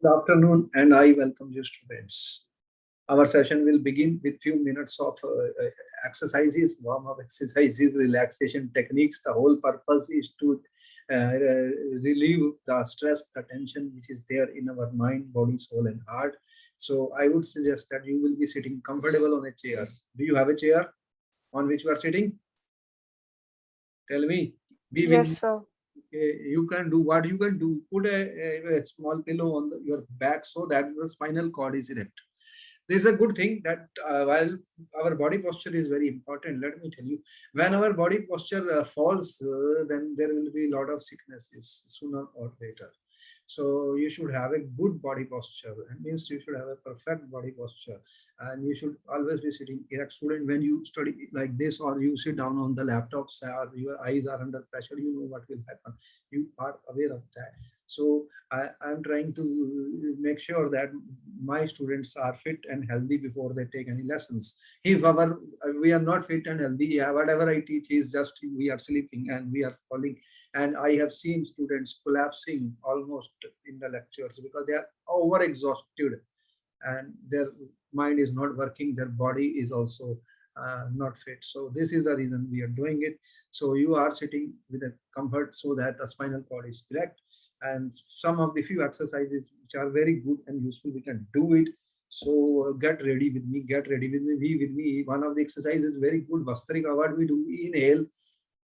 Good afternoon, and I welcome you, students. Our session will begin with few minutes of exercises, warm-up exercises, relaxation techniques. The whole purpose is to relieve the stress, the tension which is there in our mind, body, soul, and heart. So I would suggest that you will be sitting comfortable on a chair. Do you have a chair on which you are sitting? Tell me. Be with Yes, me. sir. You can do what you can do. Put a small pillow on your back so that the spinal cord is erect. This is a good thing that while our body posture is very important, let me tell you, when our body posture falls, then there will be a lot of sicknesses sooner or later. So you should have a good body posture. That means you should have a perfect body posture, and you should always be sitting erect. Student, when you study like this, or you sit down on the laptop, or your eyes are under pressure, you know what will happen. You are aware of that. So I'm trying to make sure that my students are fit and healthy before they take any lessons. If we are not fit and healthy, yeah, whatever I teach is just we are sleeping and we are falling. And I have seen students collapsing almost in the lectures because they are over exhausted and their mind is not working, their body is also not fit. So this is the reason we are doing it. So you are sitting with a comfort so that the spinal cord is erect, and some of the few exercises which are very good and useful, we can do it. So get ready with me, get ready with me, be with me. One of the exercises is very good, Vastrika. What we do, inhale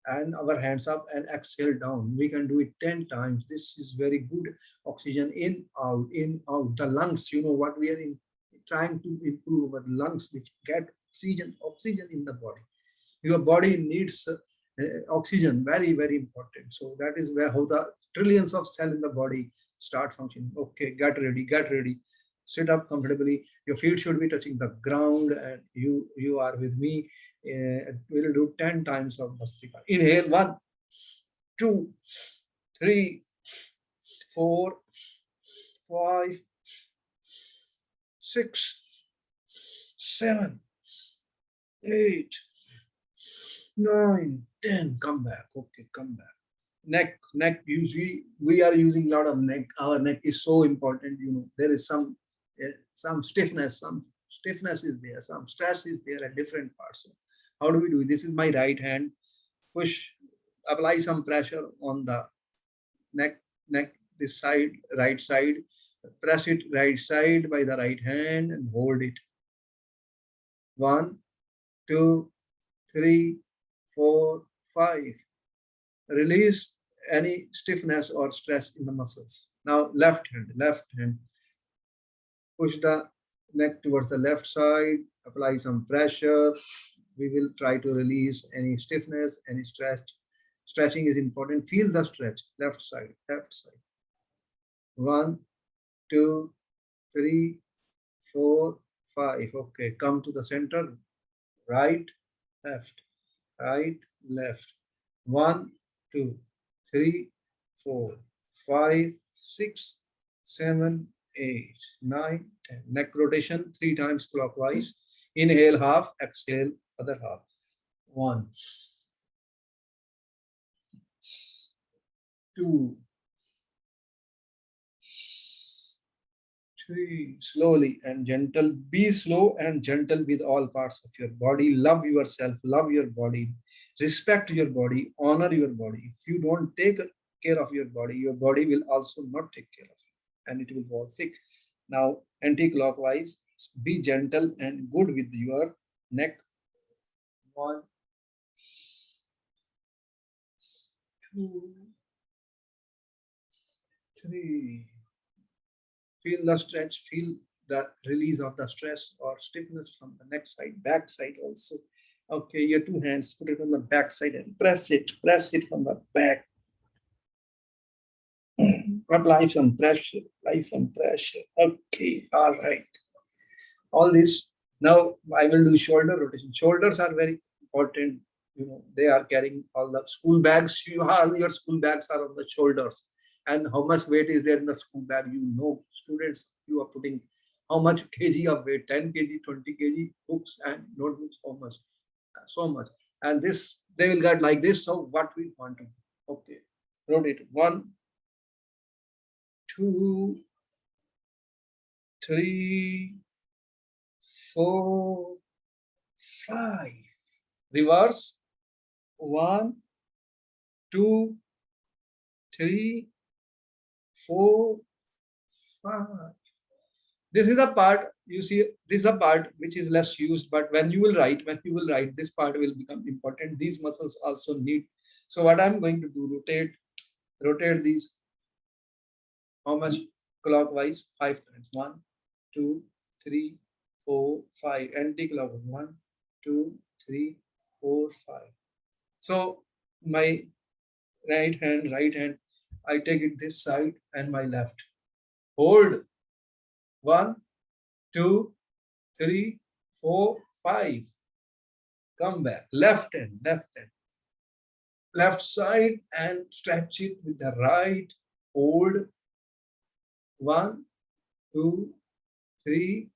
and our hands up and exhale down. We can do it 10 times. This is very good. Oxygen in, out, in, out. The lungs, you know what we are in, trying to improve our lungs, which get oxygen in the body. Your body needs oxygen, very, very important. So that is where how the trillions of cells in the body start functioning. Okay, get ready, get ready. Sit up comfortably. Your feet should be touching the ground, and you are with me. We'll do 10 times of Bhastrika. Inhale, 1, 2, 3, 4, 5, 6, 7, 8, 9, 10. Come back. Okay, come back. Neck. Usually we are using a lot of neck. Our neck is so important. You know, there is some stiffness. Some stiffness is there. Some stress is there at different parts. So how do we do it? This is my right hand. Push. Apply some pressure on the neck. Neck. This side, right side. Press it right side by the right hand and hold it. 1, 2, 3, 4, 5. Release any stiffness or stress in the muscles. Now left hand, push the neck towards the left side, apply some pressure. We will try to release any stiffness, any stress. Stretching is important. Feel the stretch, left side, left side. 1, 2, 3, 4, 5. Okay, come to the center, right, left, right, left. 1, 2, 3, 4, 5, 6, 7, 8, 9, 10. Neck rotation 3 times clockwise. Inhale half, exhale other half. 1, 2, 3. Slowly and gentle. Be slow and gentle with all parts of your body. Love yourself, love your body, respect your body, honor your body. If you don't take care of your body will also not take care of you and it will fall sick. Now, anti-clockwise, be gentle and good with your neck. 1, 2, 3. Feel the stretch, feel the release of the stress or stiffness from the neck side, back side also. Okay, your 2 hands, put it on the back side and press it from the back. Apply some pressure, apply some pressure. Okay, all right. All this. Now I will do shoulder rotation. Shoulders are very important. You know, they are carrying all the school bags. All your school bags are on the shoulders. And how much weight is there in the school bag? You know, students, you are putting how much kg of weight, 10 kg, 20 kg, books and notebooks, how much? So much. And this, they will get like this. So what we want to do? Okay, rotate. 1, 2, 3, 4, 5. Reverse. 1, 2, 3, 4, 5. This is the part you see. This is a part which is less used, but when you will write, this part will become important. These muscles also need. So what I'm going to do, rotate these. How much? Clockwise 5 times. 1, 2, 3, 4, 5. Anti-clockwise 1, 2, 3, 4, 5. So my right hand, I take it this side and my left. Hold. 1, 2, 3, 4, 5. Come back. Left hand, left side, and stretch it with the right. Hold. 1, 2, 3,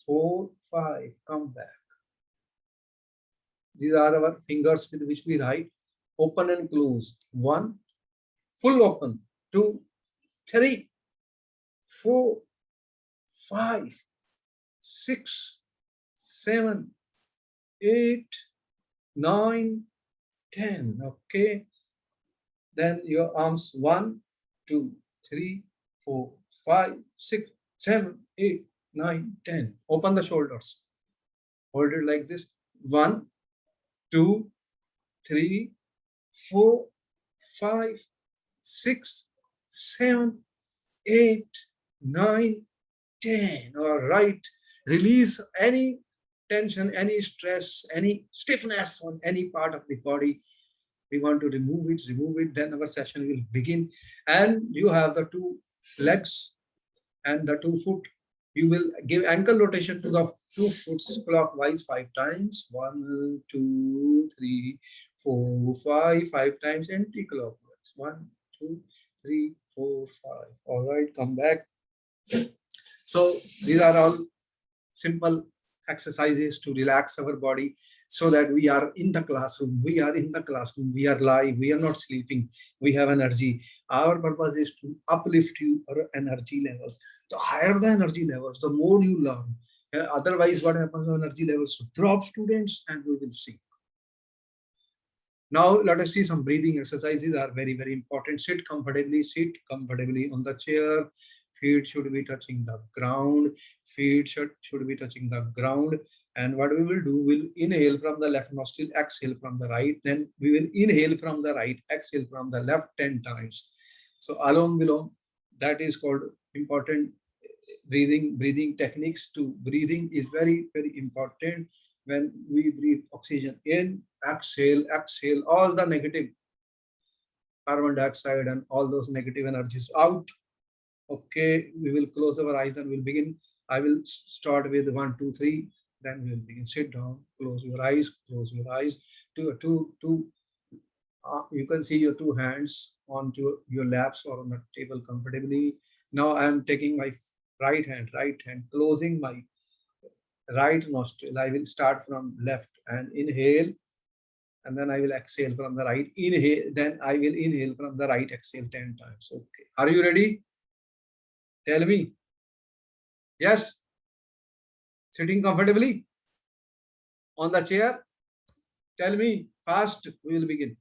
4, 5. Come back. These are our fingers with which we write. Open and close. 1, full open. 2, 3, 4, 5, 6, 7, 8, 9, 10. Okay. Then your arms 1, 2, 3, 4, 5, 6, 7, 8, 9, 10. Open the shoulders. Hold it like this. 1, 2, 3, 4, 5, 6, 7, 8, 9, 10. All right. Release any tension, any stress, any stiffness on any part of the body. We want to remove it. Then our session will begin. And you have the 2 legs and the 2 foot. You will give ankle rotation to the 2 foot clockwise 5 times. 1, 2, 3, 4, 5. 5 times anti-clockwise. 1, 2, 3, 4, 5. All right, come back. So these are all simple exercises to relax our body so that we are in the classroom. We are live. We are not sleeping. We have energy. Our purpose is to uplift your energy levels. The higher the energy levels, the more you learn. Otherwise, what happens when energy levels drop, students, and we will see. Now, let us see some breathing exercises are very, very important. Sit comfortably on the chair. Feet should be touching the ground. Feet should be touching the ground. And what we will do, we'll inhale from the left nostril, exhale from the right. Then we will inhale from the right, exhale from the left 10 times. So alom vilom, that is called important breathing techniques. To breathing is very, very important. When we breathe oxygen in, exhale all the negative carbon dioxide and all those negative energies out. Okay, we will close our eyes and we'll begin. I will start with 1, 2, 3. Then we will begin. Sit down, close your eyes, you can see your 2 hands onto your laps or on the table comfortably. Now I am taking my right hand, closing my right nostril. I will start from left and inhale, and then I will exhale from the right. Inhale, then I will inhale from the right, exhale 10 times. Okay. Are you ready? Tell me. Yes. Sitting comfortably on the chair. Tell me fast. We will begin.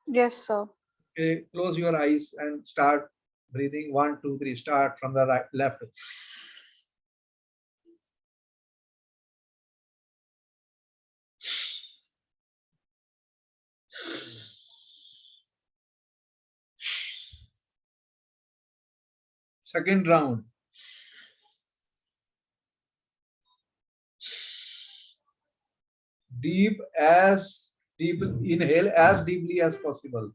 Yes, sir. Okay. Close your eyes and start breathing. 1, 2, 3. Start from the right, left. Second round. Deep inhale as deeply as possible.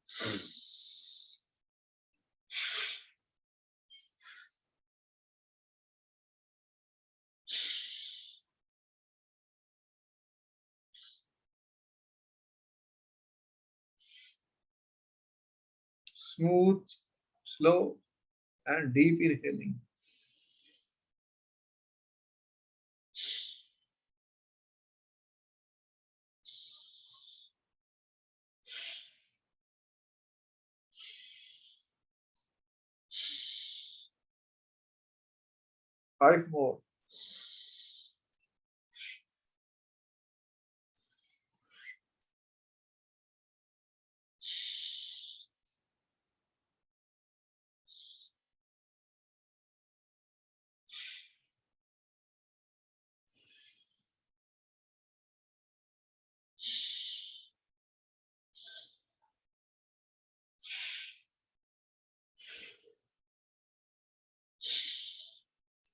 Smooth, slow, and deep inhaling. 5 more.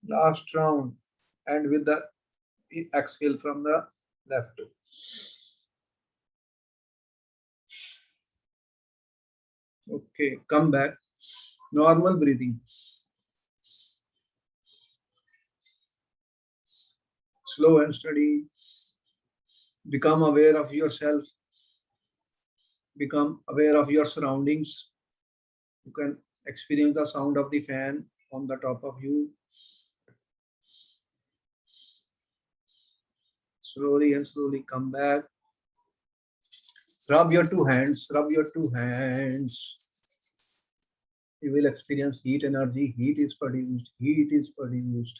Last round, and with the exhale from the left. Okay, come back. Normal breathing. Slow and steady. Become aware of yourself. Become aware of your surroundings. You can experience the sound of the fan on the top of you. Slowly and slowly come back. Rub your 2 hands. Rub your 2 hands. You will experience heat energy. Heat is produced. Heat is produced.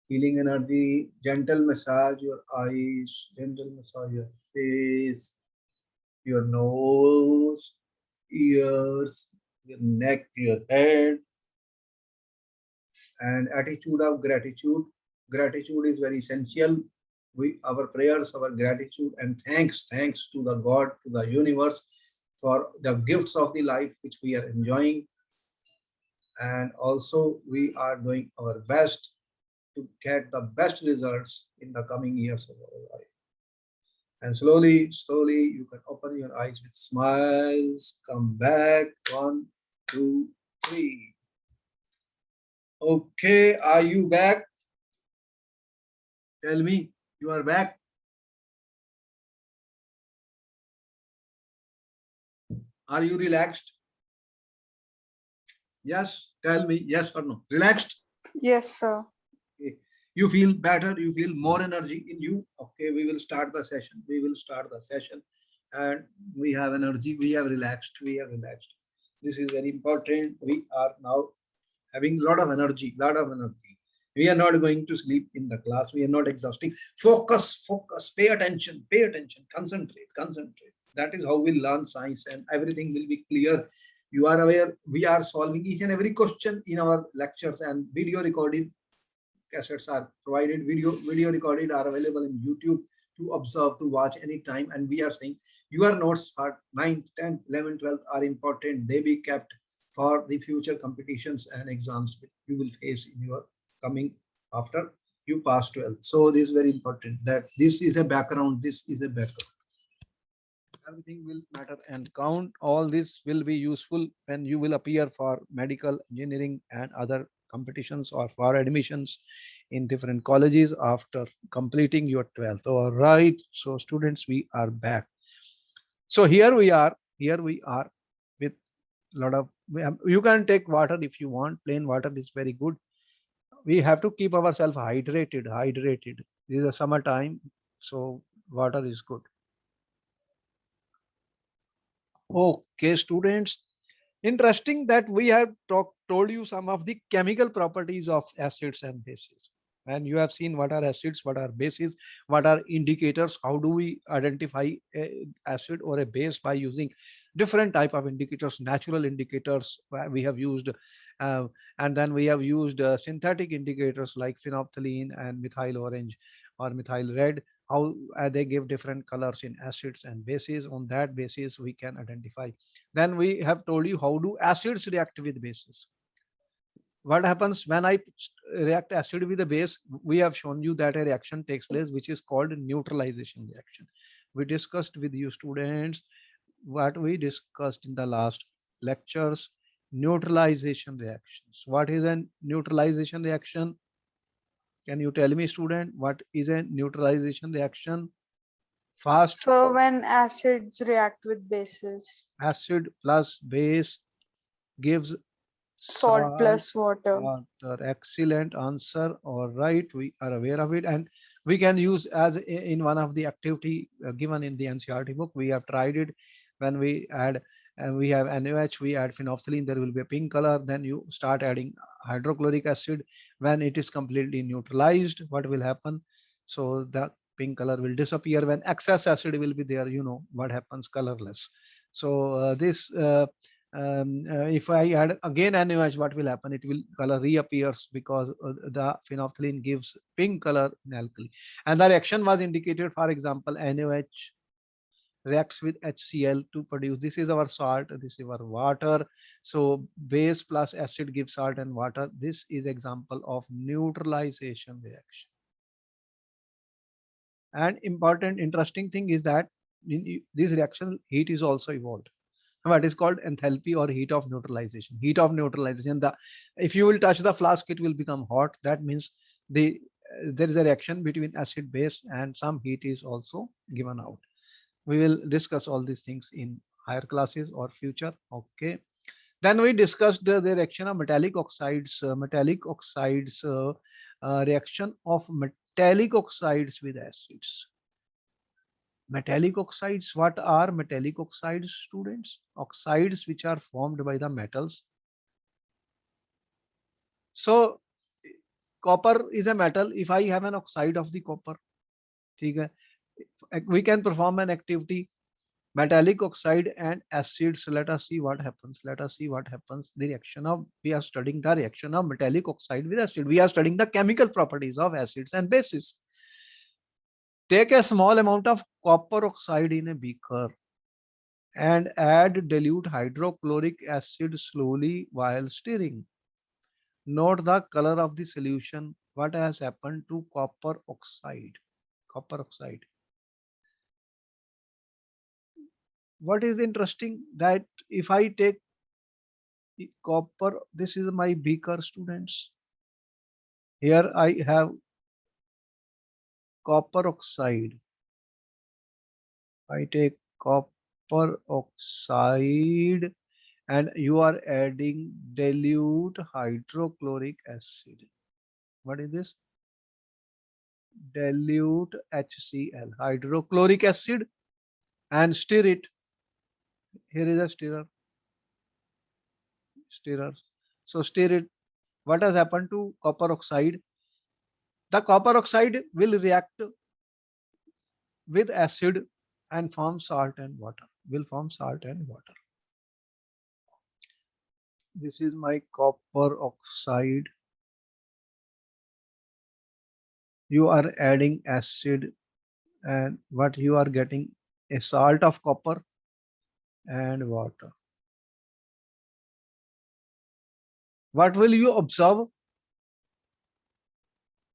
Healing energy. Gentle massage your eyes. Gentle massage your face. Your nose. Ears. Your neck. Your head. And attitude of gratitude. Gratitude is very essential. Our prayers, our gratitude, and thanks to the God, to the universe, for the gifts of the life which we are enjoying. And also we are doing our best to get the best results in the coming years of our life. And slowly you can open your eyes with smiles. Come back. 1, 2, 3. Okay, are you back? Tell me, you are back? Are you relaxed? Yes, tell me, yes or no. Relaxed? Yes, sir. Okay. You feel better, you feel more energy in you. Okay, we will start the session. We will start the session. And we have energy, we have relaxed, we have relaxed. This is very important. We are now having a lot of energy, We are not going to sleep in the class. We are not exhausting. Focus, pay attention, concentrate. That is how we learn science, and everything will be clear. You are aware, we are solving each and every question in our lectures, and video recorded cassettes are provided. Video recorded are available in YouTube to observe, to watch anytime. And we are saying your notes for 9th, 10th, 11th, 12th are important. They be kept for the future competitions and exams you will face in your coming after you pass 12th. So this is very important, that this is a background. Everything will matter and count. All this will be useful when you will appear for medical, engineering, and other competitions, or for admissions in different colleges after completing your 12th. All right. So students, we are back. So here we are with a lot of, you can take water if you want. Plain water is very good. We have to keep ourselves hydrated. This is a summer time, so water is good. Okay, students. Interesting that we have told you some of the chemical properties of acids and bases. And you have seen what are acids, what are bases, what are indicators. How do we identify a acid or a base? By using different type of indicators, natural indicators we have used. uh, and then we have used synthetic indicators like phenolphthalein and methyl orange or methyl red. How they give different colors in acids and bases. On that basis we can identify. Then we have told you how do acids react with bases. What happens when I react acid with a base? We have shown you that a reaction takes place which is called neutralization reaction. We discussed with you students what we discussed in the last lectures. Neutralization reactions. What is a neutralization reaction? Can you tell me, student, what is a neutralization reaction? Fast. So when acids react with bases, Acid plus base gives salt salt plus water. water. Excellent answer. All right, we are aware of it, and we can use as in one of the activity given in the NCERT book. We have tried it when we had and we have NaOH, we add phenolphthalein, there will be a pink color. Then you start adding hydrochloric acid. When it is completely neutralized, what will happen? So the pink color will disappear. When excess acid will be there, you know what happens, colorless. So if I add again NaOH, what will happen? It will color reappears because the phenolphthalein gives pink color in alkali. And the reaction was indicated, for example, NaOH reacts with HCl to produce, this is our salt, this is our water. So base plus acid gives salt and water. This is example of neutralization reaction. And important interesting thing is that in this reaction heat is also evolved. What is called enthalpy or heat of neutralization. Heat of neutralization, the if you will touch the flask, it will become hot. That means there is a reaction between acid base and some heat is also given out. We will discuss all these things in higher classes or future. Okay. Then we discussed the reaction of metallic oxides, reaction of metallic oxides with acids. Metallic oxides, what are metallic oxides, students? Oxides which are formed by the metals. So copper is a metal. If I have an oxide of the copper, we can perform an activity, metallic oxide and acids. Let us see what happens. The reaction of, we are studying the reaction of metallic oxide with acid. We are studying the chemical properties of acids and bases. Take a small amount of copper oxide in a beaker and add dilute hydrochloric acid slowly while stirring. Note the color of the solution. What has happened to copper oxide? What is interesting that if I take copper, this is my beaker, students. Here I have copper oxide. I take copper oxide and you are adding dilute hydrochloric acid. What is this? Dilute HCl, hydrochloric acid, and stir it. Here is a stirrer. So stir it. What has happened to copper oxide? The copper oxide will react with acid and form salt and water. This is my copper oxide. You are adding acid and what you are getting, a salt of copper and water. What will you observe?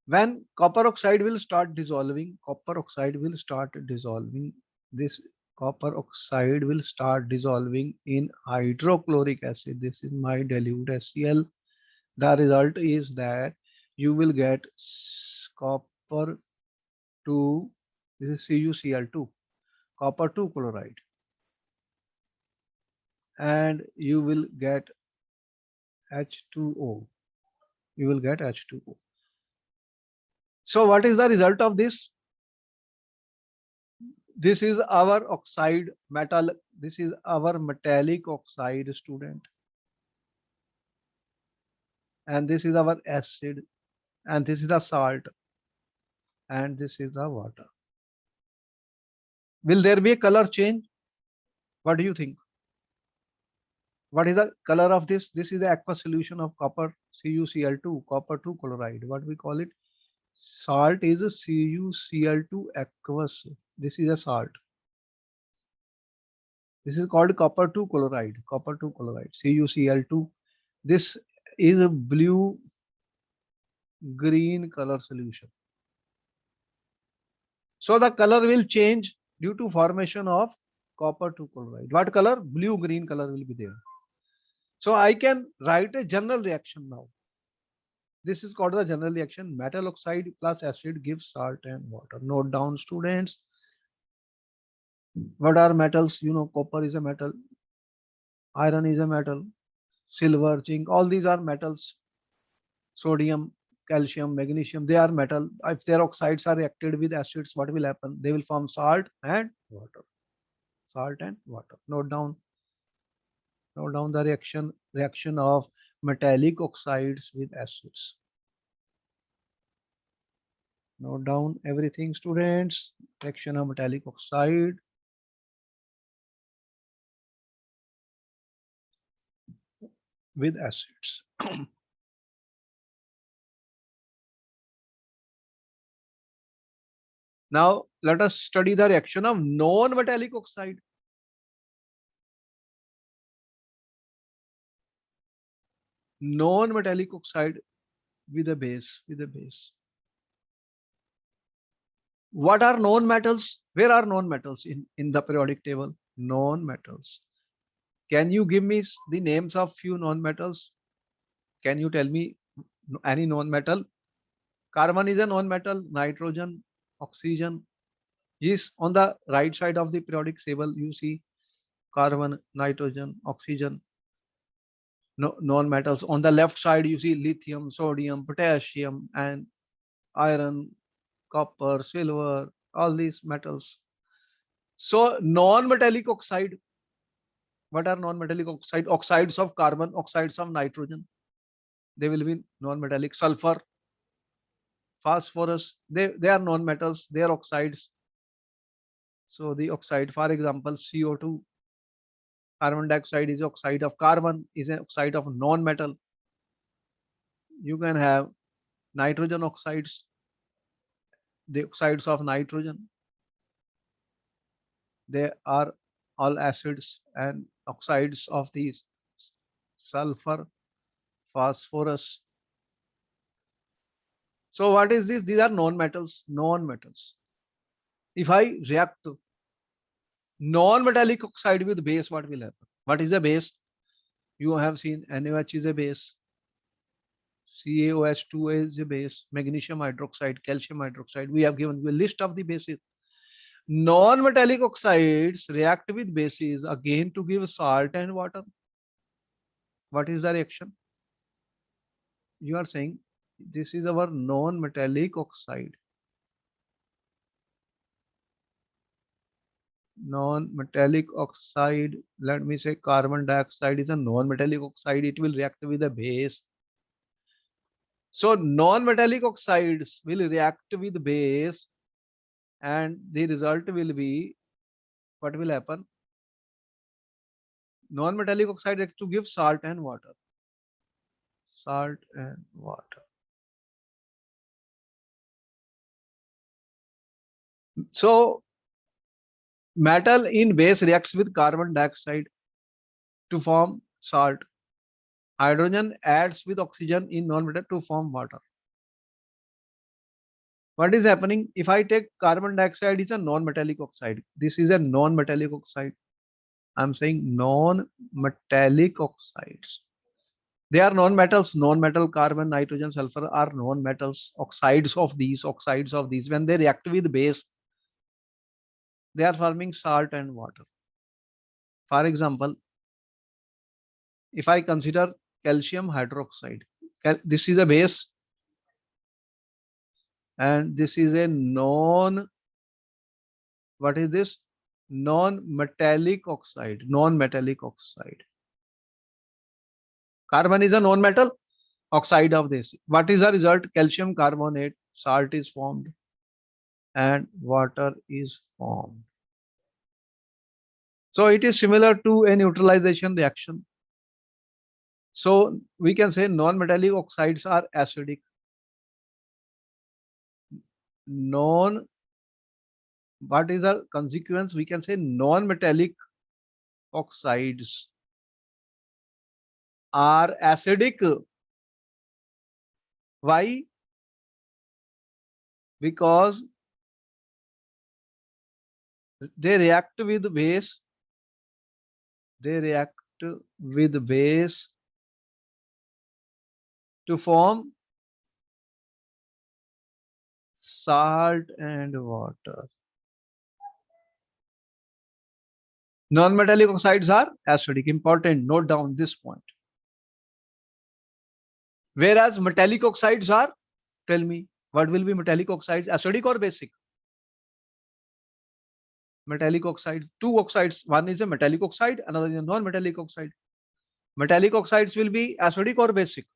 When copper oxide will start dissolving, this copper oxide will start dissolving in hydrochloric acid. This is my dilute HCl. The result is that you will get copper 2, this is CuCl2, copper 2 chloride, and you will get H2O. So what is the result of this? This is our oxide metal. This is our metallic oxide, student. And this is our acid. And this is the salt. And this is the water. Will there be a color change? What do you think? What is the color of this? This is the aqueous solution of copper, CuCl2, copper 2 chloride. What we call it? Salt is a CuCl2 aqueous. This is a salt. This is called copper 2 chloride, CuCl2. This is a blue green color solution. So the color will change due to formation of copper 2 chloride. What color? Blue green color will be there. So I can write a general reaction now. This is called the general reaction. Metal oxide plus acid gives salt and water. Note down, students. What are metals? You know, copper is a metal, iron is a metal, silver, zinc, all these are metals. Sodium, calcium, magnesium, they are metal. If their oxides are reacted with acids, what will happen? They will form salt and water. Note down. Note down the reaction of metallic oxides with acids. Note down everything, students. Reaction of metallic oxide with acids. Now let us study the reaction of non-metallic oxide. Non-metallic oxide with a base. What are non-metals? Where are non-metals in the periodic table? Non-metals. Can you give me the names of few non-metals? Can you tell me any non-metal? Carbon is a non-metal, nitrogen, oxygen. Yes, on the right side of the periodic table, you see carbon, nitrogen, oxygen, non-metals. On the left side, you see lithium, sodium, potassium, and iron, copper, silver, all these metals. So non-metallic oxide, what are non-metallic oxide? Oxides of carbon, oxides of nitrogen. They will be non-metallic. Sulfur, phosphorus, they are non-metals, they are oxides. So the oxide, for example, CO2, carbon dioxide is oxide of carbon, is an oxide of non-metal. You can have nitrogen oxides, the oxides of nitrogen. They are all acids and oxides of these sulfur, phosphorus. So what is this? These are non-metals, non-metals. If I react non-metallic oxide with base, what will happen? What is a base? You have seen NaOH is a base, CaOH2 is a base, magnesium hydroxide, calcium hydroxide. We have given you a list of the bases. Non-metallic oxides react with bases again to give salt and water. What is the reaction? You are saying this is our non-metallic oxide. Non-metallic oxide, let me say carbon dioxide is a non-metallic oxide. It will react with a base. So non-metallic oxides will react with base and the result will be, what will happen? Non-metallic oxide react to give salt and water. Salt and water. So metal in base reacts with carbon dioxide to form salt. Hydrogen adds with oxygen in non-metal to form water. What is happening? If I take carbon dioxide, it's a non-metallic oxide. This is a non-metallic oxide. I'm saying non-metallic oxides. They are non-metals. Non-metal, carbon, nitrogen, sulfur are non-metals. Oxides of these. When they react with base, they are forming salt and water. For example, if I consider calcium hydroxide, this is a base and this is a what is this? Non-metallic oxide. Carbon is a non-metal, oxide of this. What is the result? Calcium carbonate, salt is formed and water is formed. So it is similar to a neutralization reaction. So we can say non-metallic oxides are acidic. What is the consequence? We can say non-metallic oxides are acidic. Why? Because they react with base. To form salt and water. Non-metallic oxides are acidic. Important. Note down this point. Whereas metallic oxides are, tell me, what will be metallic oxides? Acidic or basic? Metallic oxide, two oxides. One is a metallic oxide, another is a non-metallic oxide. Metallic oxides will be acidic or basic?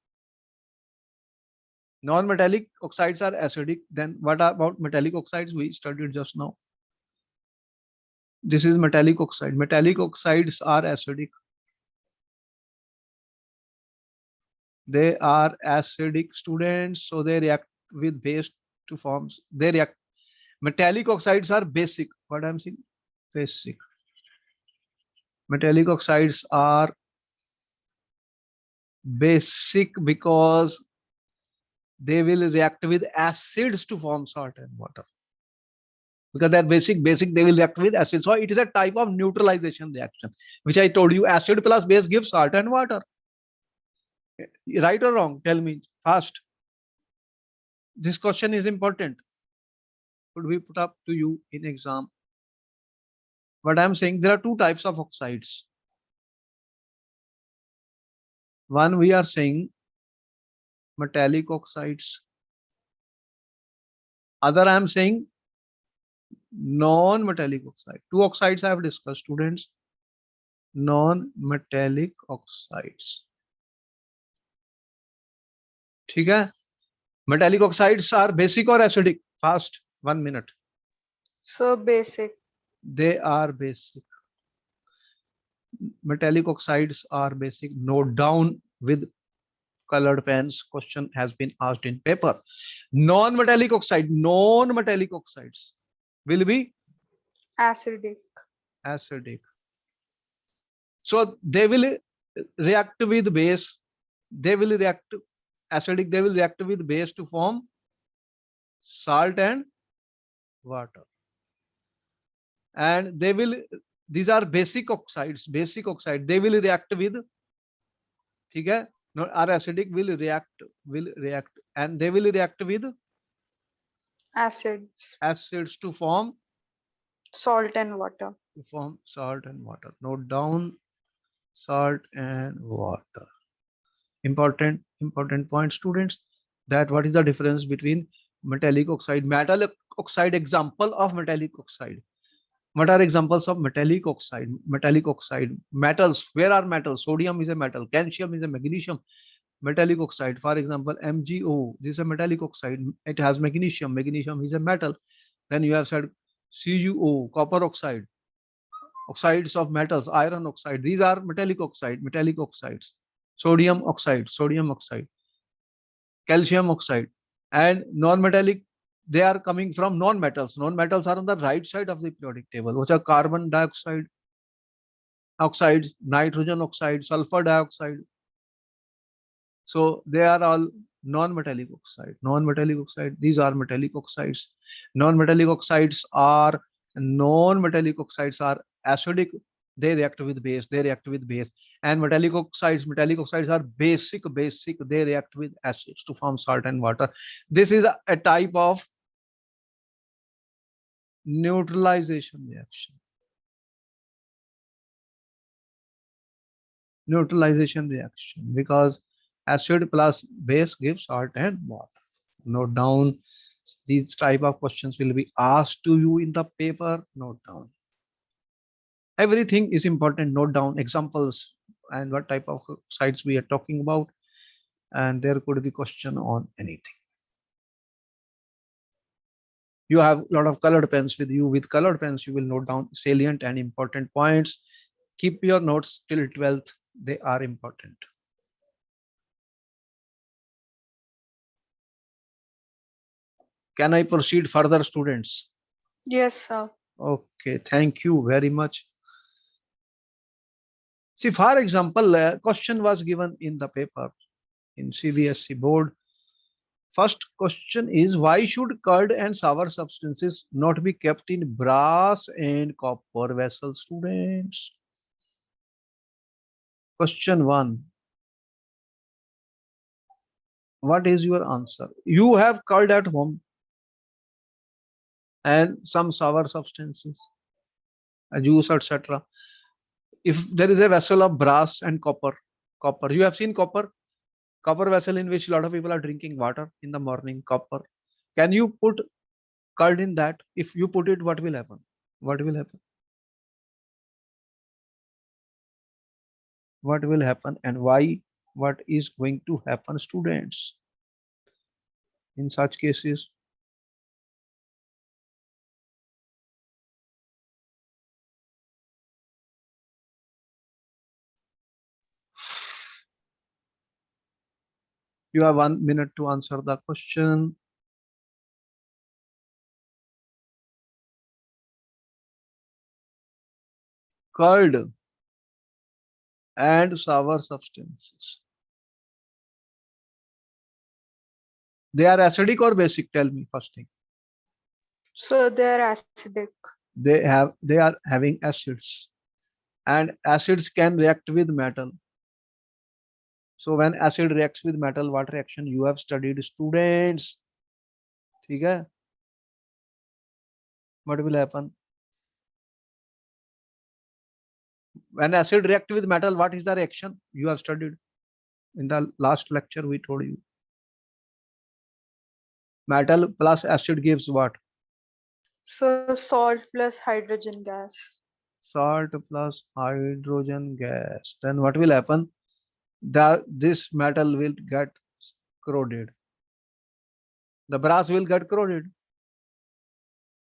Non-metallic oxides are acidic. Then what about metallic oxides? We studied just now. This is metallic oxide. Metallic oxides are acidic. They are acidic, students, so they react with base to forms. They react. Metallic oxides are basic. What I'm saying? Basic. Metallic oxides are basic because they will react with acids to form salt and water. Because they're basic, they will react with acid. So it is a type of neutralization reaction, which I told you, acid plus base gives salt and water. Right or wrong? Tell me fast. This question is important. Could be put up to you in exam. What I'm saying, there are two types of oxides. One, we are saying metallic oxides. Other, I'm saying non-metallic oxide. Two oxides I have discussed, students. Non-metallic oxides. ठीक है? Metallic oxides are basic or acidic? Fast, 1 minute. So basic. They are basic. Metallic oxides are basic. Note down with colored pens. Question has been asked in paper. Non-metallic oxides will be Acidic. acidic. So they will react with base. They will react acidic. They will react with base to form salt and water. And they will, these are basic oxides. They will react with, ठीक है? No, are acidic, will react, and they will react with Acids. to form Salt and water. salt and water. Note down salt and water. Important point, students, that what is the difference between metallic oxide, example of metallic oxide. What are examples of metallic oxide? Metals. Where are metals? Sodium is a metal. Calcium is a magnesium. Metallic oxide, for example, MgO. This is a metallic oxide. It has magnesium. Magnesium is a metal. Then you have said CuO, copper oxide. Oxides of metals, iron oxide. These are metallic oxides. Sodium oxide. Calcium oxide. And non-metallic, they are coming from non-metals. Non-metals are on the right side of the periodic table, which are carbon dioxide oxides, nitrogen oxide, sulfur dioxide. So they are all non-metallic oxide. These are metallic oxides. Non-metallic oxides are acidic. They react with base. And metallic oxides are basic. They react with acids to form salt and water. This is a type of neutralization reaction. Because acid plus base gives salt and water. Note down, these type of questions will be asked to you in the paper. Note down. Everything is important. Note down examples and what type of oxides we are talking about. And there could be question on anything. You have a lot of colored pens with you. With colored pens, you will note down salient and important points. Keep your notes till 12th. They are important. Can I proceed further, students? Yes, sir. Okay, thank you very much. See, for example, a question was given in the paper in CBSE board. First question is, why should curd and sour substances not be kept in brass and copper vessels, students? Question 1. What is your answer? You have curd at home and some sour substances, a juice, etc. If there is a vessel of brass and copper, you have seen copper vessel in which a lot of people are drinking water in the morning, copper. Can you put curd in that? If you put it, what will happen? what will happen and why, what is going to happen, students, in such cases. You have 1 minute to answer the question. Curd and sour substances, they are acidic or basic? Tell me first thing. So they are acidic. They are having acids, and acids can react with metal. So when acid reacts with metal, what reaction you have studied, students? ठीक है? What will happen? When acid react with metal, what is the reaction you have studied in the last lecture? We told you metal plus acid gives what? So salt plus hydrogen gas. Salt plus hydrogen gas. Then what will happen? This metal will get corroded. The brass will get corroded.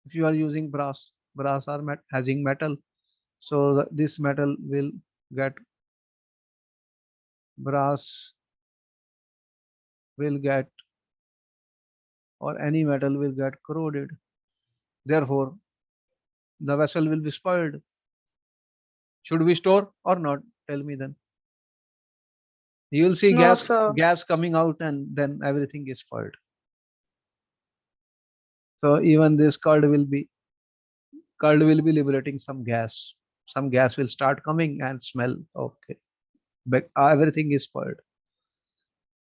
If you are using brass are having metal, so this metal will get, brass will get, or any metal will get corroded. Therefore, the vessel will be spoiled. Should we store or not? Tell me then. You will see No, sir. gas coming out, and then everything is spoiled. So even this curd will be liberating some gas. Some gas will start coming and smell. Okay, but everything is spoiled.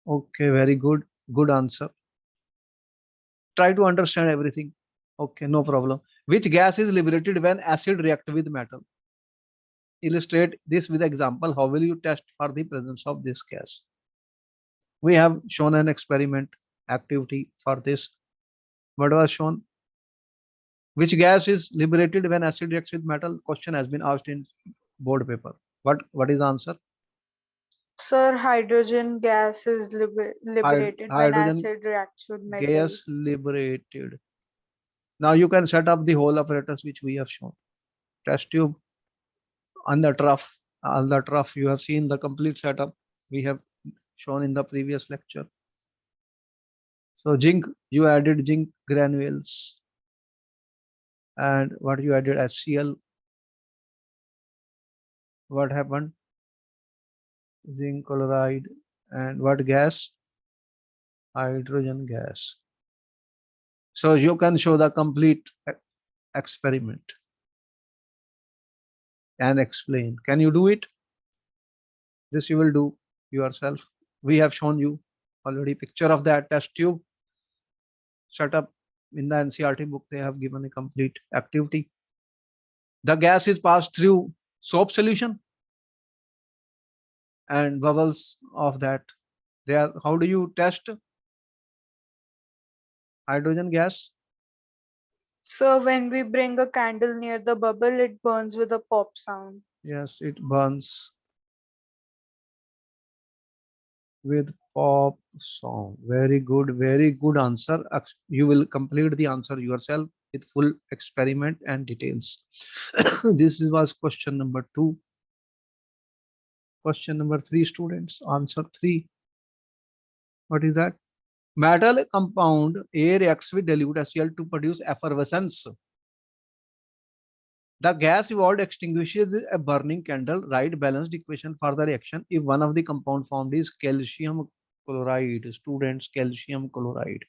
Okay, very good. Good answer. Try to understand everything. Okay, no problem. Which gas is liberated when acid react with metal? Illustrate this with example. How will you test for the presence of this gas? We have shown an experiment activity for this. What was shown? Which gas is liberated when acid reacts with metal? Question has been asked in board paper. What is the answer? Sir, hydrogen gas is liberated when Hydrogen acid reacts with metal. gas liberated. Now you can set up the whole apparatus which we have shown. Test tube on the trough. On the trough, you have seen the complete setup we have shown in the previous lecture. So zinc, you added zinc granules, and what you added HCl. What happened? Zinc chloride, and what gas? Hydrogen gas. So you can show the complete experiment and explain. Can you do it? This you will do yourself. We have shown you already picture of that test tube set up in the NCERT book. They have given a complete activity. The gas is passed through soap solution, and bubbles of that. How do you test hydrogen gas? So when we bring a candle near the bubble, it burns with a pop sound. Yes, it burns with pop sound. Very good answer. You will complete the answer yourself with full experiment and details. This was question number 2. Question number 3, students. Answer 3. What is that? Metal compound A reacts with dilute HCl to produce effervescence. The gas evolved extinguishes a burning candle. Write balanced equation for the reaction if one of the compound formed is calcium chloride. Students, calcium chloride.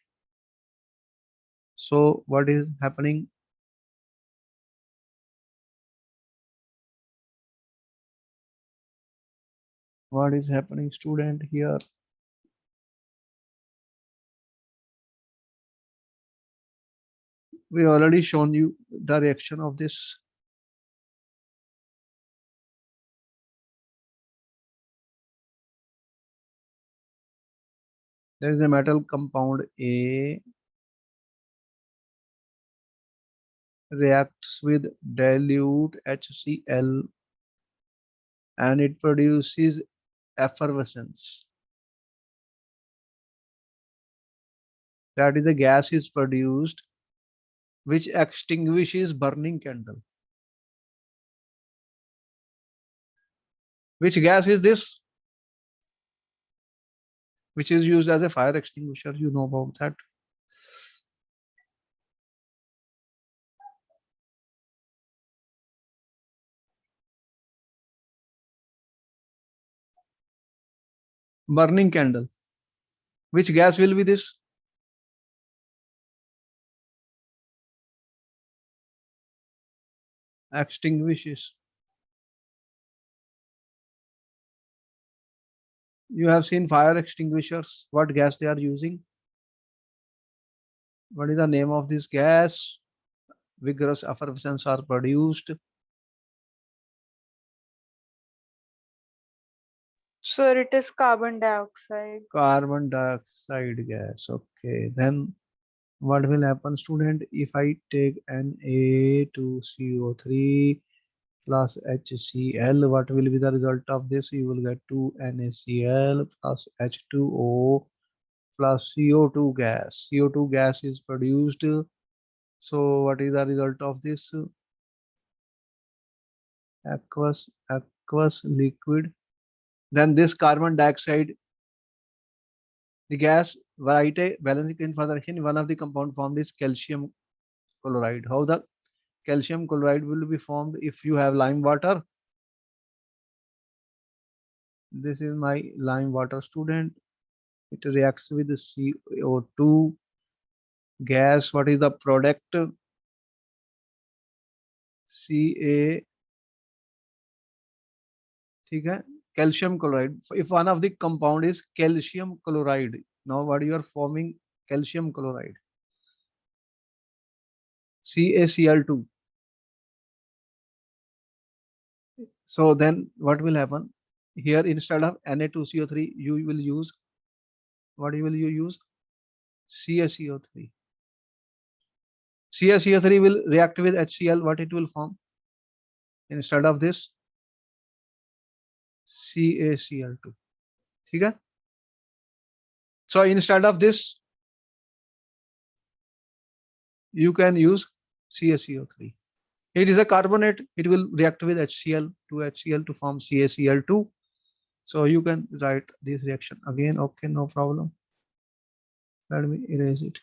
So what is happening? What is happening, student, here? We already shown you the reaction of this. There is a metal compound A reacts with dilute HCl and it produces effervescence. That is, the gas is produced which extinguishes burning candle. Which gas is this? Which is used as a fire extinguisher. You know about that. Burning candle. Which gas will be this? Extinguishes. You have seen fire extinguishers. What gas they are using? What is the name of this gas? Vigorous effervescence are produced. Sir, it is carbon dioxide. Carbon dioxide gas. Okay, then what will happen, student, if I take Na2CO3 plus HCl? What will be the result of this? You will get 2NaCl plus H2O plus CO2 gas. CO2 gas is produced. So what is the result of this? Aqueous liquid. Then this carbon dioxide, the gas variety balancing equation for the reaction, one of the compound formed is calcium chloride. How the calcium chloride will be formed? If you have lime water, this is my lime water, student. It reacts with the CO2 gas. What is the product? Ca, ठीक है, calcium chloride. If one of the compound is calcium chloride, now what you are forming? Calcium chloride, CaCl2. So then what will happen? Here instead of Na2CO3, you will use, what will you use? CaCO3. CaCO3 will react with HCl. What it will form? Instead of this, CaCl2. ठीक है? So instead of this, you can use CaCO3. It is a carbonate. It will react with HCl to form CaCl2. So you can write this reaction again. Okay, no problem. Let me erase it.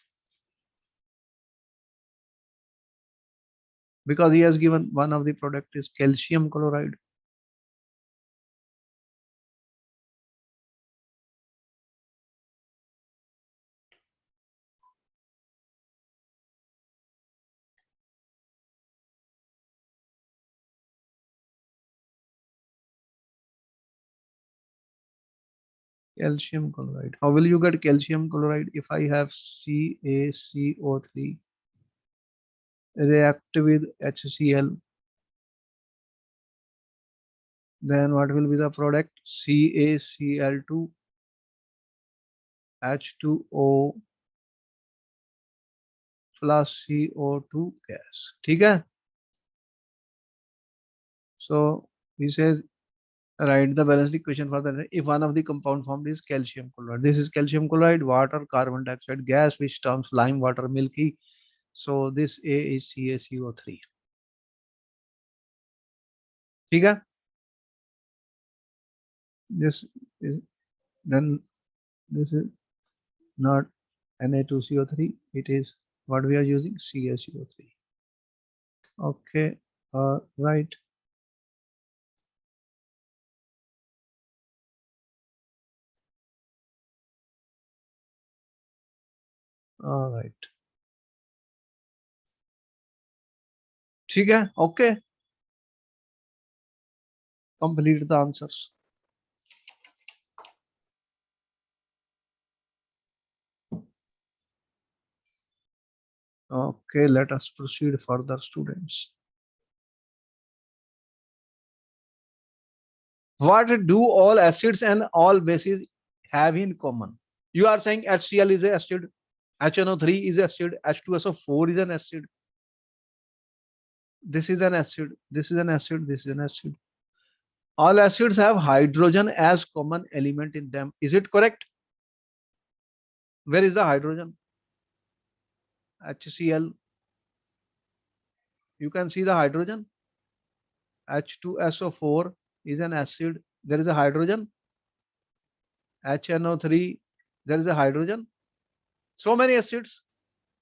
Because he has given one of the product is calcium chloride. Calcium chloride. How will you get calcium chloride? If I have CaCO3 react with HCl, then what will be the product? CaCl2 H2O plus CO2 gas. ठीक है? So he says write the balanced equation for the if one of the compound formed is calcium chloride. This is calcium chloride, water, carbon dioxide gas, which terms lime water, milky. So this A is CaCO3. ठीक है? This is then this is not Na2CO3. It is what we are using, CaCO3. Okay, right. All right. ठीक है? Okay. Complete the answers. Okay, let us proceed further, students. What do all acids and all bases have in common? You are saying HCl is an acid, HNO3 is acid, H2SO4 is an acid. This is an acid, this is an acid, this is an acid. All acids have hydrogen as common element in them. Is it correct? Where is the hydrogen? HCl. You can see the hydrogen. H2SO4 is an acid. There is a hydrogen. HNO3, there is a hydrogen. So many acids,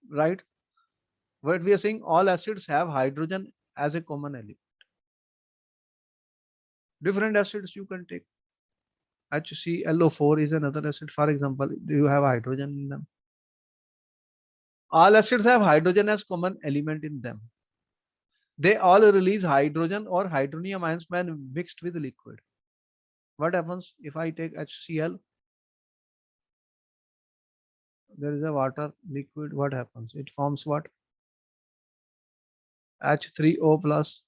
right? What we are saying, all acids have hydrogen as a common element. Different acids you can take. HClO4 is another acid. For example, you have hydrogen in them. All acids have hydrogen as common element in them. They all release hydrogen or hydronium ions when mixed with liquid. What happens if I take HCl? There is a water liquid. What happens? It forms what? H3O plus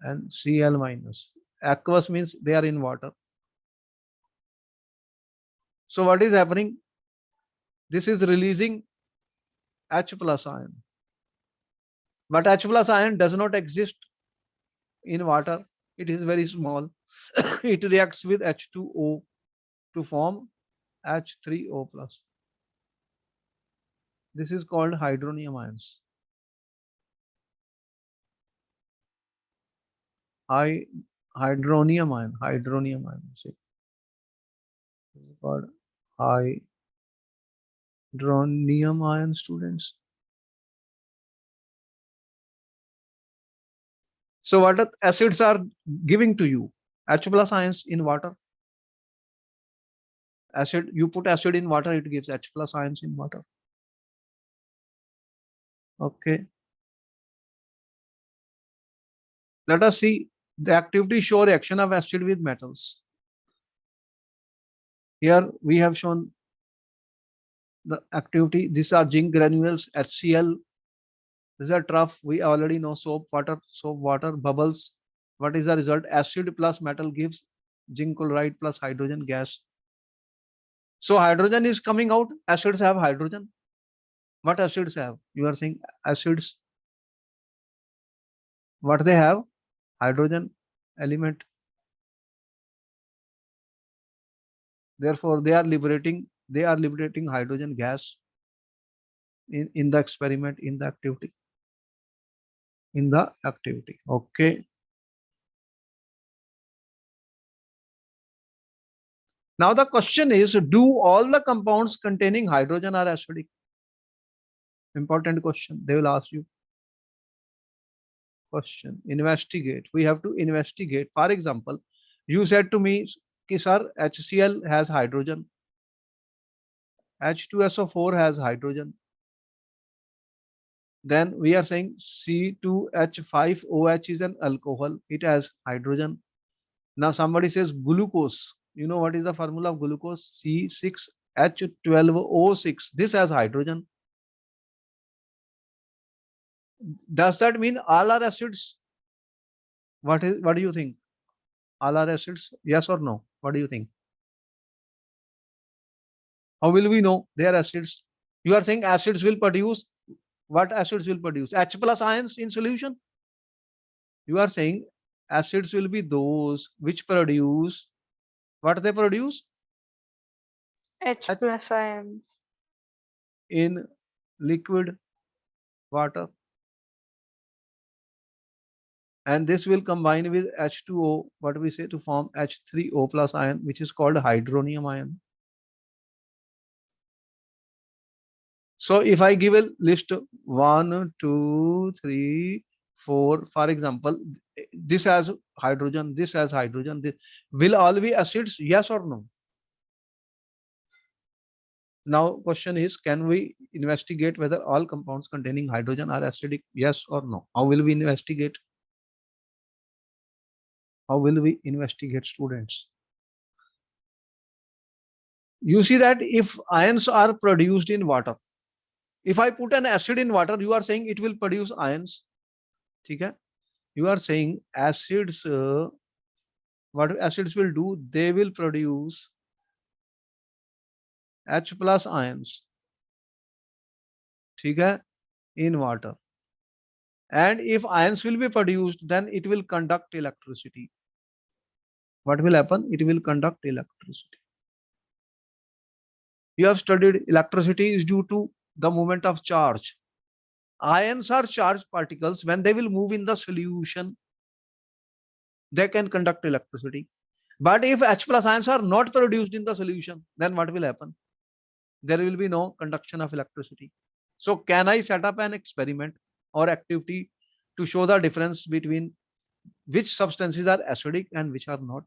and Cl minus. Aqueous means they are in water. So what is happening? This is releasing H plus ion. But H plus ion does not exist in water. It is very small. It reacts with H2O to form H3O plus. This is called hydronium ions. Hydronium ion. Hydronium ion. See. This is called hydronium ion, students. So what are acids are giving to you? H plus ions in water. Acid, you put acid in water, it gives H plus ions in water. Okay. Let us see the activity show reaction of acid with metals. Here we have shown the activity. These are zinc granules, HCl. This is a trough. We already know soap water, bubbles. What is the result? Acid plus metal gives zinc chloride plus hydrogen gas. So hydrogen is coming out. Acids have hydrogen. What acids have? You are saying acids. What they have? Hydrogen element. Therefore, they are liberating hydrogen gas in the experiment, in the activity. Okay. Now the question is, do all the compounds containing hydrogen are acidic? Important question. They will ask you. Question. Investigate. We have to investigate. For example, you said to me, sir, HCl has hydrogen. H2SO4 has hydrogen. Then we are saying C2H5OH is an alcohol. It has hydrogen. Now somebody says glucose. You know what is the formula of glucose? C6H12O6. This has hydrogen. Does that mean all are acids? What do you think? All are acids? Yes or no? What do you think? How will we know they are acids? You are saying acids will produce, what acids will produce? H plus ions in solution. You are saying acids will be those which produce, what they produce? H plus ions. In liquid water. And this will combine with H2O, what we say, to form H3O plus ion, which is called hydronium ion. So if I give a list 1, 2, 3, 4, for example, this has hydrogen, this has hydrogen, this will all be acids, yes or no? Now question is, can we investigate whether all compounds containing hydrogen are acidic, yes or no? How will we investigate? How will we investigate, students? You see that if ions are produced in water, if I put an acid in water, you are saying it will produce ions. Okay? You are saying acids, what acids will do? They will produce H plus ions. Okay? In water. And if ions will be produced, then it will conduct electricity. what will happen? It will conduct electricity. You have studied electricity is due to the movement of charge. Ions are charged particles. When they will move in the solution, they can conduct electricity. But if H plus ions are not produced in the solution, then what will happen? There will be no conduction of electricity. So can I set up an experiment or activity to show the difference between which substances are acidic and which are not?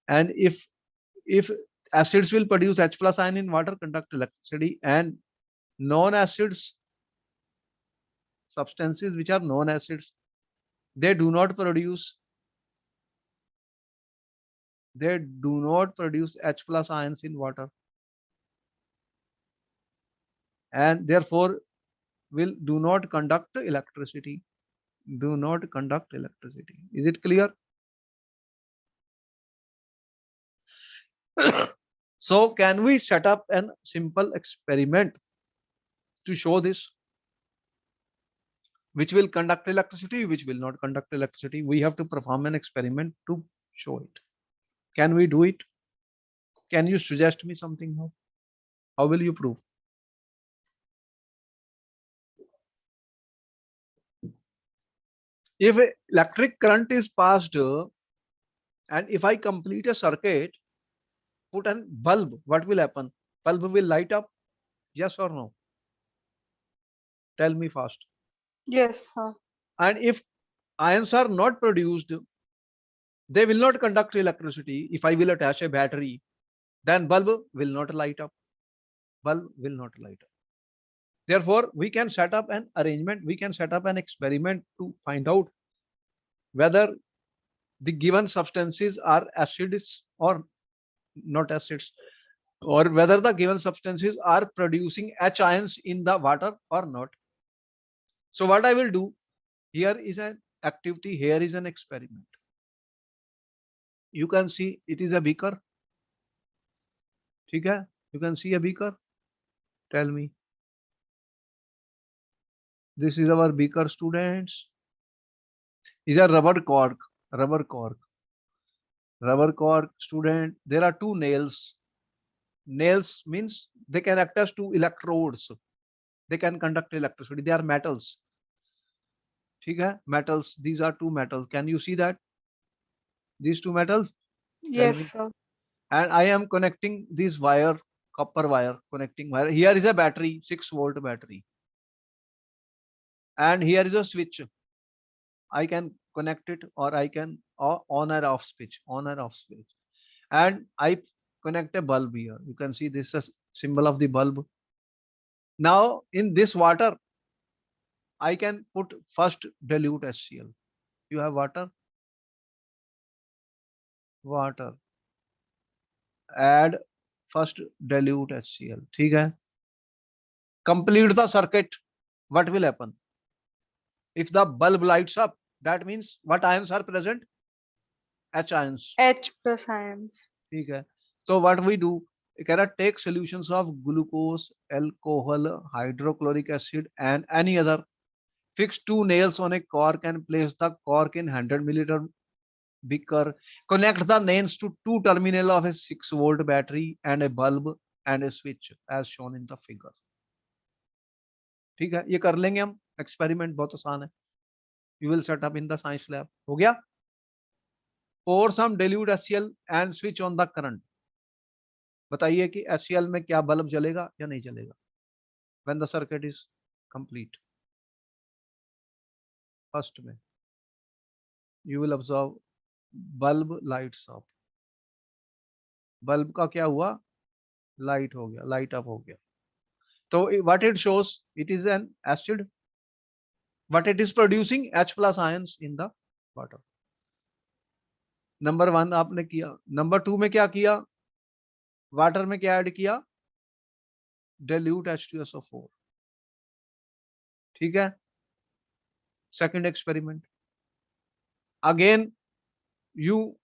And if acids will produce H plus ion in water, conduct electricity, and non-acids, substances which are non-acids, they do not produce H plus ions in water, and therefore do not conduct electricity. Do not conduct electricity. Is it clear? So can we set up an simple experiment to show this? Which will conduct electricity, which will not conduct electricity? We have to perform an experiment to show it. Can we do it? Can you suggest me something now? How will you prove? If electric current is passed and if I complete a circuit, put a bulb, what will happen? Bulb will light up? Yes or no? Tell me fast. Yes, sir. And if ions are not produced, they will not conduct electricity. If I will attach a battery, then bulb will not light up. Bulb will not light up. Therefore, we can set up an arrangement, we can set up an experiment to find out whether the given substances are acids or not acids, or whether the given substances are producing H ions in the water or not. So what I will do, here is an activity, here is an experiment. You can see it is a beaker. Okay? You can see a beaker. Tell me. This is our beaker, students. Is a rubber cork. Rubber cork. Rubber cork, student. There are two nails. Nails means they can act as two electrodes. They can conduct electricity. They are metals. Okay? Metals. These are two metals. Can you see that? These two metals? Yes, me. sir. And I am connecting this wire, copper wire, connecting wire. Here is a battery, 6-volt battery. And here is a switch. I can connect it, or I can on or off switch, on or off switch. And I connect a bulb here. You can see this is a symbol of the bulb. Now in this water, I can put first dilute HCl. You have water? Water. Add first dilute HCl. ठीक है? Complete the circuit. What will happen? If the bulb lights up, that means what ions are present? H ions. H plus ions. ठीक है? So what we do, we cannot take solutions of glucose, alcohol, hydrochloric acid, and any other. Fix two nails on a cork and place the cork in 100 milliliter beaker. Connect the nails to two terminals of a 6-volt battery and a bulb and a switch as shown in the figure. ठीक है? ये कर लेंगे हम. Experiment बहुत आसान है. You will set up in the science lab. हो गया? Pour some dilute HCl and switch on the current. बताइए कि HCl में क्या बल्ब जलेगा या नहीं जलेगा? When the circuit is complete. First में you will observe bulb lights up. Bulb का क्या हुआ? Light हो गया, light up हो गया. So what it shows, it is an acid. But it is producing H plus ions in the water. Number 1 आपने किया. Number 2 में क्या किया? वाटर में क्या ऐड किया? dilute H2SO4. ठीक है? Second experiment. Again, you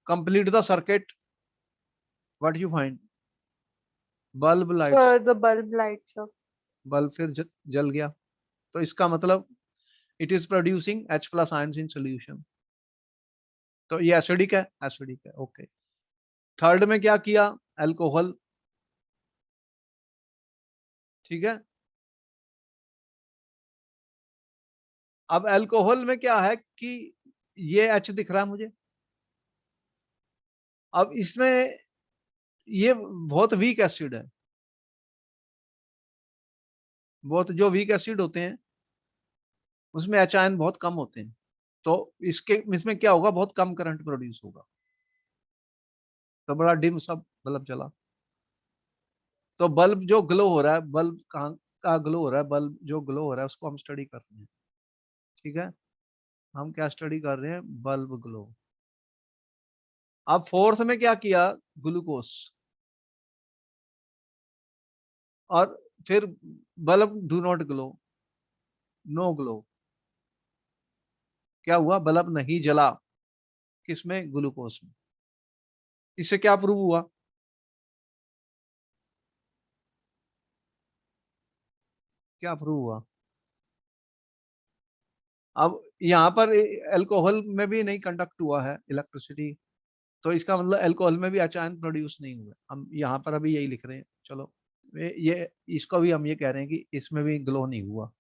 complete the circuit. What do you find? Bulb lights. Sir, the bulb lights up. Bulb फिर जल गया. तो इसका मतलब it is producing H plus ions in solution. तो ये एसिडिक है, एसिडिक है, ओके। थर्ड में क्या किया, अल्कोहल, ठीक है। अब अल्कोहल में क्या है कि ये H दिख रहा है मुझे। अब इसमें ये बहुत वीक एसिड है, बहुत जो वीक एसिड होते हैं उसमें H आयन बहुत कम होते हैं, तो इसमें क्या होगा, बहुत कम करंट प्रोड्यूस होगा, तो बड़ा डिम सा बल्ब जला। तो बल्ब जो ग्लो हो रहा है, बल्ब कहाँ का ग्लो हो रहा है, बल्ब जो ग्लो हो रहा है उसको हम स्टडी कर रहे हैं, ठीक है। हम क्या स्टडी कर रहे हैं, बल्ब ग्लो। अब फोर्थ में क्या किया, ग्लूकोस, और फिर bulb do not glow, no glow. क्या हुआ, बल्ब नहीं जला, किसमें, ग्लूकोस में। इससे क्या प्रूव हुआ, क्या प्रूव हुआ। अब यहाँ पर अल्कोहल में भी नहीं कंडक्ट हुआ है इलेक्ट्रिसिटी, तो इसका मतलब अल्कोहल में भी अचायन प्रोड्यूस नहीं हुआ। हम यहाँ पर अभी यही लिख रहे हैं, चलो ये इसको भी हम ये कह रहे हैं कि इसमें भी ग्लो नहीं हुआ,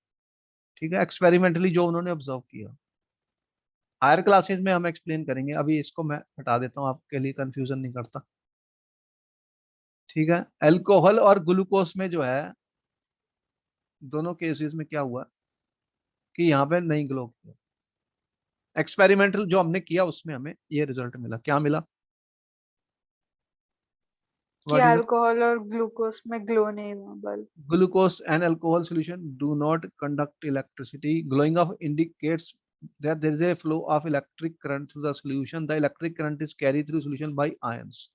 ठीक है, एक्सपेरिमेंटली जो उन्होंने ऑब्जर्व किया। हायर क्लासेस में हम एक्सप्लेन करेंगे, अभी इसको मैं हटा देता हूँ, आपके लिए कंफ्यूजन नहीं करता, ठीक है। अल्कोहल और ग्लूकोज में जो है, दोनों केसेस में क्या हुआ कि यहाँ पे नहीं ग्लो किया। एक्सपेरिमेंटल जो हमने किया उसमें हमें ये रिजल्ट मिला, क्या मिला, कि व्हाट इज अल्कोहल और ग्लूकोज में ग्लो नहीं हुआ bulb. glucose and alcohol solution do not conduct electricity. Glowing of indicates that there is a flow of electric current through the solution. The electric current is carried through solution by ions.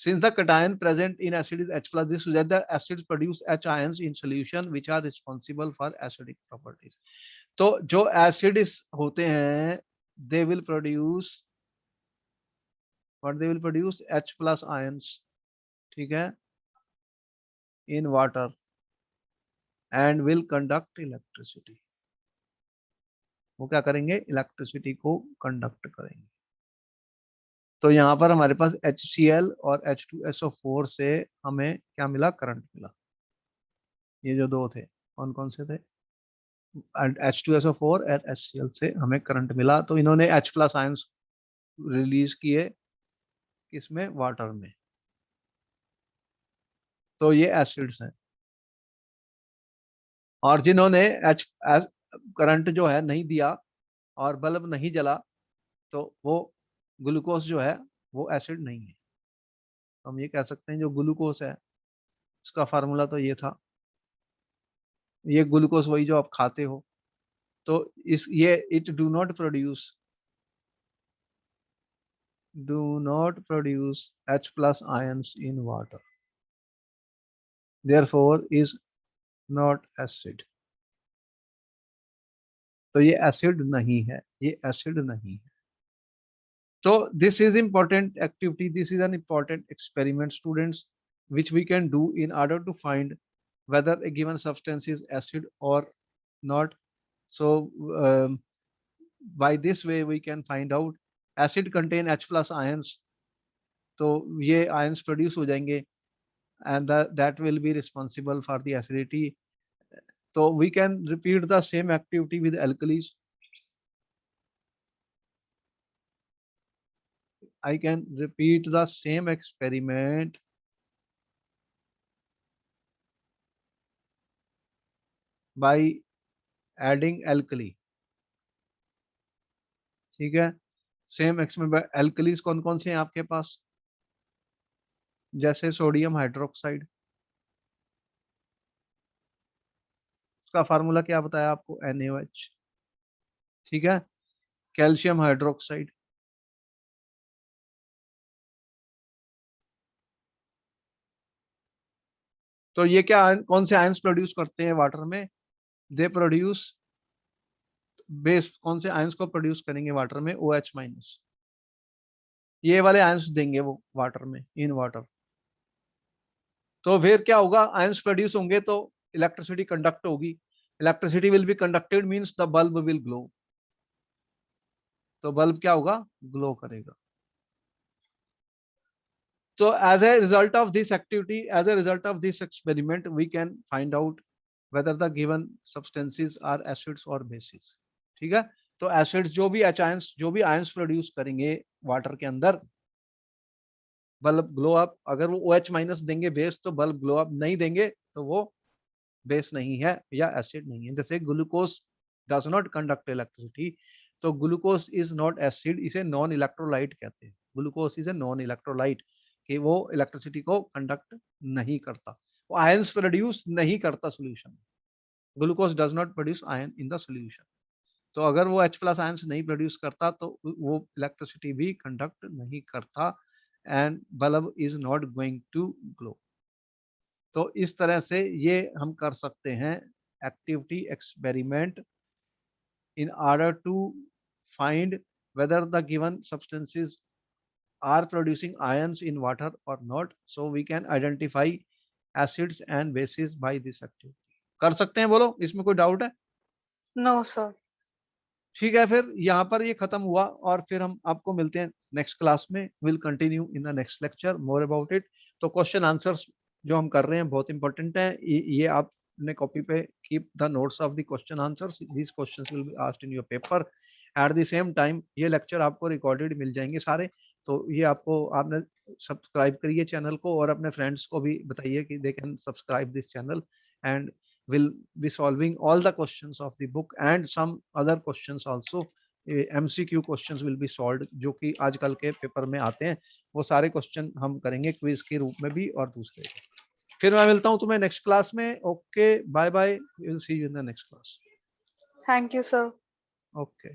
Since the cation present in acid is H plus, this suggests that acids produce H ions in solution which are responsible for acidic properties. तो जो acids होते हैं, they will produce what, they will produce H plus ions, ठीक है, in water and will conduct electricity. वो क्या करेंगे, electricity को कंडक्ट करेंगे। तो यहाँ पर हमारे पास HCl और H2SO4 से हमें क्या मिला, करंट मिला। ये जो दो थे, कौन कौन से थे, H2SO4 और HCl से हमें करंट मिला। तो इन्होंने H प्लस आयंस रिलीज किए किसमें, वाटर में। तो ये एसिड्स हैं, और जिन्होंने H करंट जो है नहीं दिया और बल्ब नहीं जला, तो वो ग्लूकोज जो है वो एसिड नहीं है। हम ये कह सकते हैं जो ग्लूकोज है इसका फार्मूला तो ये था, ये ग्लूकोज वही जो आप खाते हो। तो इस ये it do not produce H plus ions in water, therefore is not acid. तो ये एसिड नहीं है, ये एसिड नहीं है। तो this is important activity, this is an important experiment students, which we can do in order to find whether a given substance is acid or not. So by this way we can find out acid contain H plus ions, तो ये ions produce हो जाएंगे and that will be responsible for the acidity. So we can repeat the same activity with alkalis. I can repeat the same experiment by adding alkali, ठीक है। Same experiment, alkalis कौन कौन से हैं आपके पास, जैसे सोडियम हाइड्रोक्साइड, उसका formula क्या बताया आपको, NaOH, ठीक है। कैल्शियम हाइड्रोक्साइड, तो ये क्या कौन से आयंस प्रोड्यूस करते हैं वाटर में, दे प्रोड्यूस बेस, कौन से आयंस को प्रोड्यूस करेंगे वाटर में, OH माइनस, ये वाले आयंस देंगे वो वाटर में, इन वाटर। तो फिर क्या होगा, आयंस प्रोड्यूस होंगे तो इलेक्ट्रिसिटी कंडक्ट होगी, electricity will be conducted means the bulb will glow. तो बल्ब क्या होगा, ग्लो करेगा। So as a result of this activity, as a result of this experiment, we can find out whether the given substances are acids or bases. ठीक है, तो acids जो भी ions, जो भी आयंस प्रोड्यूस करेंगे वाटर के अंदर, बल्ब ग्लो अप। अगर वो OH माइनस देंगे बेस तो बल्ब ग्लो अप, नहीं देंगे तो वो बेस नहीं है या एसिड नहीं है। जैसे glucose does not conduct electricity, तो ग्लूकोज इज नॉट एसिड, इसे नॉन इलेक्ट्रोलाइट कहते हैं। Glucose is a non electrolyte, कि वो इलेक्ट्रिसिटी को कंडक्ट नहीं करता, वो आयंस प्रोड्यूस नहीं करता सोल्यूशन में। Glucose does not produce ion in the solution. तो अगर वो H प्लस आयंस नहीं प्रोड्यूस करता तो वो इलेक्ट्रिसिटी भी कंडक्ट नहीं करता, and bulb is not going to glow. तो इस तरह से ये हम कर सकते हैं activity experiment in order to find whether the given substances are producing ions in water or not. So we can identify acids and bases by this activity. कर सकते हैं, बोलो इसमें कोई डाउट है? No, sir. ठीक है, फिर यहाँ पर ये खत्म हुआ और फिर हम आपको मिलते हैं नेक्स्ट क्लास में। Will continue in the next lecture more about it. तो क्वेश्चन आंसर्स जो हम कर रहे हैं बहुत इंपॉर्टेंट है, ये आपने कॉपी पे keep the notes of the question answers, this questions will be asked in your paper at the same time. ये लेक्चर आपको रिकॉर्डेड मिल जाएंगे सारे, तो ये आपको, आपने सब्सक्राइब करिए चैनल को और अपने फ्रेंड्स को भी बताइए कि they can subscribe this channel, and will be solving all the questions of the book and some other questions also. MCQ questions will be solved जो कि आजकल के पेपर में आते हैं, वो सारे क्वेश्चन हम करेंगे क्विज के रूप में भी और दूसरे। फिर मैं मिलता हूँ तुम्हें नेक्स्ट क्लास में। Okay, bye bye, will see you in the next class. Thank you, sir. Okay.